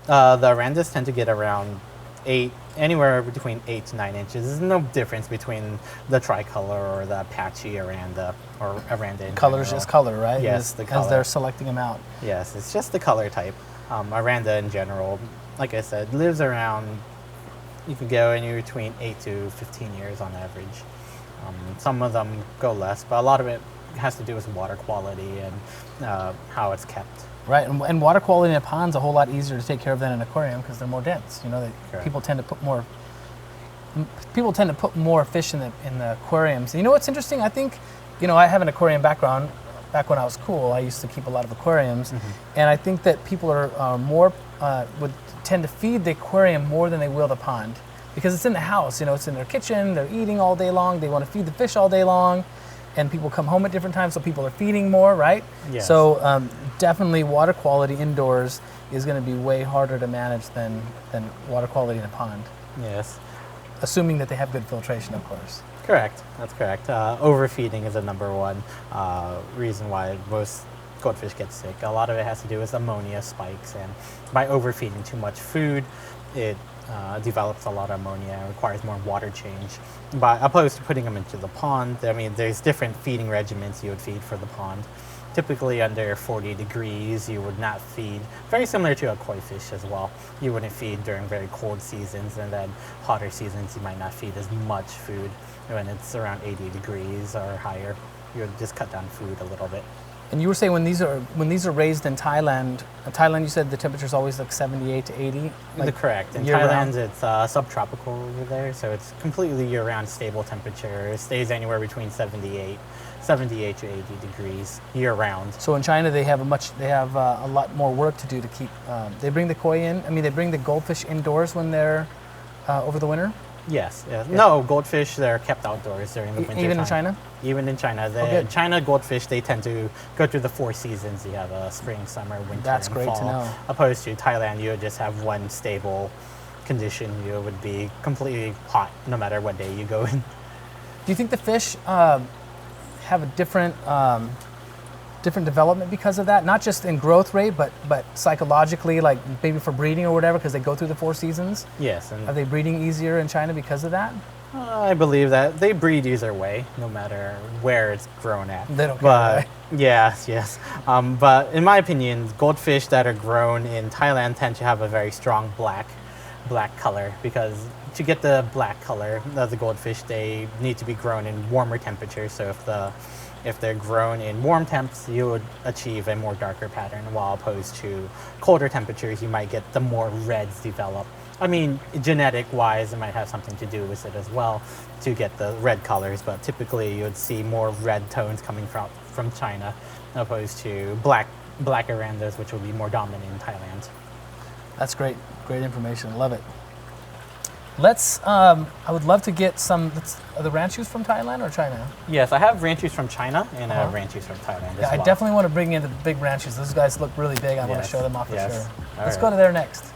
The Orandas tend to get around anywhere between 8 to 9 inches. There's no difference between the Tri-Color or the patchy Oranda or Oranda in Color's general. just color, right? Yes, the color. As they're selecting them out. Yes, it's just the color type. Oranda in general, like I said, lives around, you can go anywhere between 8 to 15 years on average. Some of them go less, but a lot of it has to do with water quality and how it's kept. Right, and water quality in a pond's a whole lot easier to take care of than an aquarium because they're more dense. You know, people tend to put more fish in the aquariums. And you know what's interesting? I think, you know, I have an aquarium background. Back when I was cool, I used to keep a lot of aquariums, and I think that people are more would tend to feed the aquarium more than they will the pond because it's in the house. You know, it's in their kitchen. They're eating all day long. They want to feed the fish all day long. And people come home at different times, so people are feeding more, right? Yes. So definitely water quality indoors is going to be way harder to manage than water quality in a pond. Yes. Assuming that they have good filtration, of course. Correct, that's correct. Overfeeding is the number one reason why most goldfish get sick. A lot of it has to do with ammonia spikes, and by overfeeding too much food, it develops a lot of ammonia and requires more water change. But opposed to putting them into the pond, I mean, there's different feeding regimens you would feed for the pond. Typically under 40 degrees, you would not feed, very similar to a koi fish as well. You wouldn't feed during very cold seasons, and then hotter seasons, you might not feed as much food. When it's around 80 degrees or higher, you would just cut down food a little bit. And you were saying when these are raised in Thailand, you said the temperature's always like 78 to 80? Like correct. In Thailand, it's subtropical over there, so it's completely year-round stable temperature. It stays anywhere between 78 to 80 degrees year-round. So in China, they have a lot more work to do to keep. They bring the koi in. I mean, they bring the goldfish indoors when they're over the winter. Yes. Yeah. No, goldfish, they're kept outdoors during the winter Even time. in China? Even in China. The China goldfish, they tend to go through the 4 seasons. You have a spring, summer, winter, That's and great fall. to know. Opposed to Thailand, you would just have one stable condition. You would be completely hot no matter what day you go in. Do you think the fish have a different development because of that? Not just in growth rate, but psychologically, like maybe for breeding or whatever, because they go through the 4 seasons? Yes. And are they breeding easier in China because of that? I believe that they breed either way, no matter where it's grown at. They don't care, right? Yes. But in my opinion, goldfish that are grown in Thailand tend to have a very strong black color, because to get the black color of the goldfish, they need to be grown in warmer temperatures. So if they're grown in warm temps, you would achieve a more darker pattern, while opposed to colder temperatures, you might get the more reds develop. I mean, genetic-wise, it might have something to do with it as well to get the red colors, but typically you would see more red tones coming from China, opposed to black Orandas, which would be more dominant in Thailand. That's great information. Love it. I would love to get some. Are the ranchus from Thailand or China? Yes, I have ranchus from China and I have ranchus from Thailand as well. I definitely want to bring in the big ranchus. Those guys look really big. I want to show them off for sure. Let's go to there next.